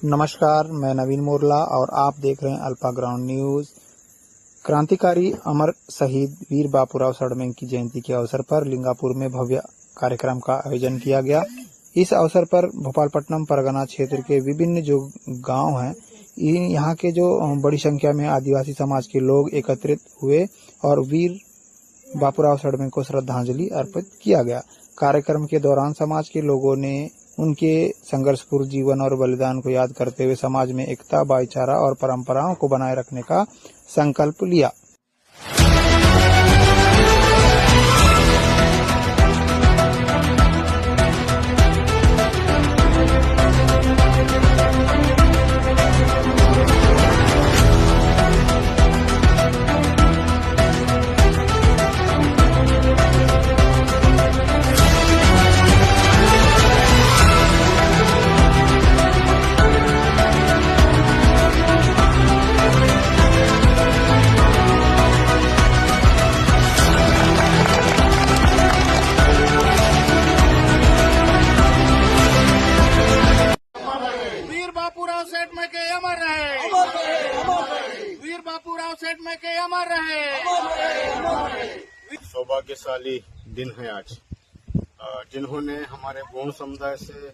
नमस्कार, मैं नवीन मोरला और आप देख रहे हैं अल्फा ग्राउंड न्यूज। क्रांतिकारी अमर शहीद वीर बापूराव सडमें की जयंती के अवसर पर लिंगापुर में भव्य कार्यक्रम का आयोजन किया गया। इस अवसर पर भोपालपट्टनम परगना क्षेत्र के विभिन्न जो गांव हैं, यहाँ के जो बड़ी संख्या में आदिवासी समाज के लोग एकत्रित हुए और वीर बापूराव सडमें को श्रद्धांजलि अर्पित किया गया। कार्यक्रम के दौरान समाज के लोगों ने उनके संघर्षपूर्ण जीवन और बलिदान को याद करते हुए समाज में एकता, भाईचारा और परंपराओं को बनाए रखने का संकल्प लिया। बापूराव सडमें के अमर रहे, वीर बापूराव सडमें के अमर रहे। सौभाग्यशाली दिन है आज, जिन्होंने हमारे गोंड समुदाय से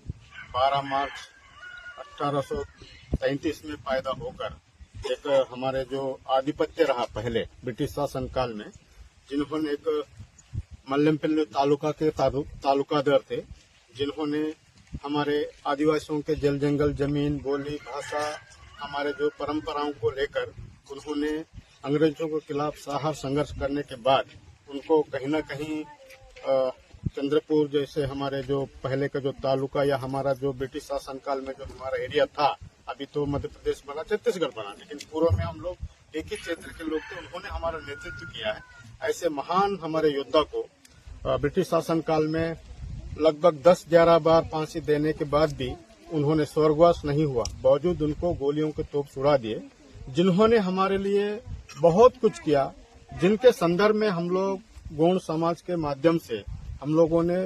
12 मार्च 1833 में पैदा होकर एक हमारे जो आधिपत्य रहा पहले ब्रिटिश शासन काल में, जिन्होंने एक मल्लमपल्ली तालुका के तालुकादार थे, जिन्होंने हमारे आदिवासियों के जल जंगल जमीन बोली भाषा हमारे जो परंपराओं को लेकर उन्होंने अंग्रेजों के खिलाफ साहस संघर्ष करने के बाद उनको कहीं न कहीं चंद्रपुर जैसे हमारे जो पहले का जो तालुका या हमारा जो ब्रिटिश शासन काल में जो हमारा एरिया था, अभी तो मध्य प्रदेश बना, छत्तीसगढ़ बना, लेकिन पूर्व में हम लोग एक ही क्षेत्र के लोग थे। उन्होंने हमारा नेतृत्व किया है। ऐसे महान हमारे योद्धा को ब्रिटिश शासन काल में लगभग 10-11 बार फांसी देने के बाद भी उन्होंने स्वर्गवास नहीं हुआ, बावजूद उनको गोलियों के तोप छुड़ा दिए। जिन्होंने हमारे लिए बहुत कुछ किया, जिनके संदर्भ में हम लोग गोंड समाज के माध्यम से हम लोगों ने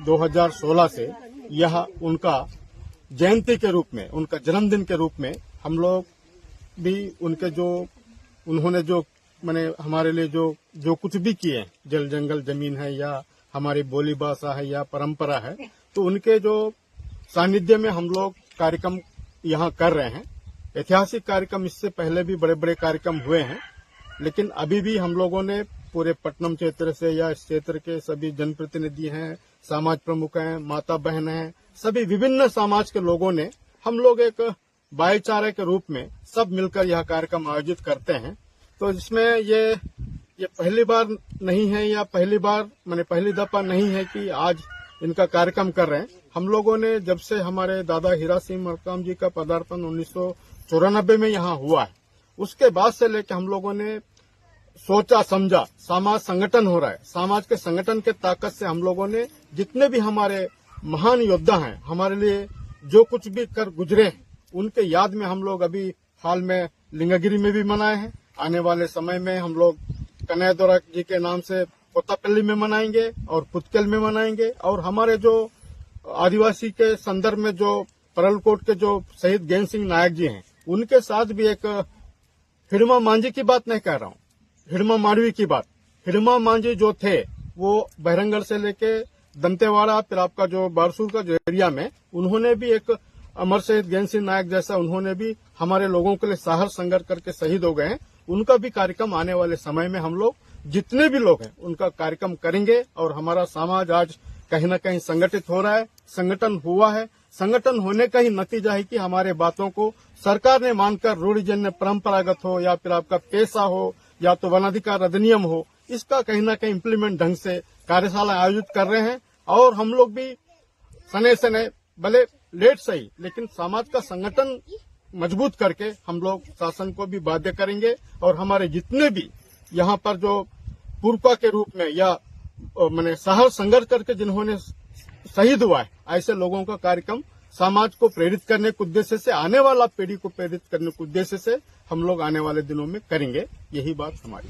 2016 से यह उनका जयंती के रूप में, उनका जन्मदिन के रूप में हम लोग भी उनके जो उन्होंने जो हमारे लिए जो कुछ भी किए, जल जंगल जमीन है या हमारी बोली भाषा है या परंपरा है, तो उनके जो सानिध्य में हम लोग कार्यक्रम यहाँ कर रहे हैं। ऐतिहासिक कार्यक्रम इससे पहले भी बड़े बड़े कार्यक्रम हुए हैं, लेकिन अभी भी हम लोगों ने पूरे पट्टनम क्षेत्र से या इस क्षेत्र के सभी जनप्रतिनिधि हैं, समाज प्रमुख हैं, माता बहन हैं, सभी विभिन्न समाज के लोगों ने हम लोग एक भाईचारे के रूप में सब मिलकर यह कार्यक्रम आयोजित करते हैं। तो इसमें ये पहली बार नहीं है या पहली दफा नहीं है कि आज इनका कार्यक्रम कर रहे हैं। हम लोगों ने जब से हमारे दादा हीरा सिंह मरकाम जी का पदार्पण 1994 में यहाँ हुआ है, उसके बाद से लेकर हम लोगों ने सोचा समझा, समाज संगठन हो रहा है, समाज के संगठन के ताकत से हम लोगों ने जितने भी हमारे महान योद्धा हैं, हमारे लिए जो कुछ भी कर गुजरे हैं, उनके याद में हम लोग अभी हाल में लिंगागिरी में भी मनाए हैं। आने वाले समय में हम लोग कन्हैया जी के नाम से कोतापल्ली में मनाएंगे और पुतकल में मनाएंगे। और हमारे जो आदिवासी के संदर्भ में जो परलकोट के जो शहीद ज्ञान सिंह नायक जी हैं, उनके साथ भी एक हिड़मा मांझी की बात नहीं कह रहा हूँ, हिड़मा मांडवी की बात। हिड़मा मांझी जो थे वो बहरंगढ़ से लेके दंतेवाड़ा फिर आपका जो बारसूर का जो एरिया में, उन्होंने भी एक अमर शहीद ज्ञान सिंह नायक जैसा उन्होंने भी हमारे लोगों के लिए साहस संघर्ष करके शहीद हो गए हैं। उनका भी कार्यक्रम आने वाले समय में हम लोग जितने भी लोग हैं उनका कार्यक्रम करेंगे। और हमारा समाज आज कहीं न कहीं संगठित हो रहा है, संगठन हुआ है। संगठन होने का ही नतीजा है कि हमारे बातों को सरकार ने मानकर रूढ़िजन्य परंपरागत हो या फिर आपका पेशा हो या तो वनाधिकार अधिनियम हो, इसका कहीं न कहीं इम्प्लीमेंट ढंग से कार्यशाला आयोजित कर रहे हैं। और हम लोग भी सने भले लेट सही, लेकिन समाज का संगठन मजबूत करके हम लोग शासन को भी बाध्य करेंगे। और हमारे जितने भी यहाँ पर जो पूर्वा के रूप में या साहस संघर्ष करके जिन्होंने शहीद हुआ है, ऐसे लोगों का कार्यक्रम समाज को प्रेरित करने के उद्देश्य से, आने वाला पीढ़ी को प्रेरित करने के उद्देश्य से हम लोग आने वाले दिनों में करेंगे। यही बात हमारी।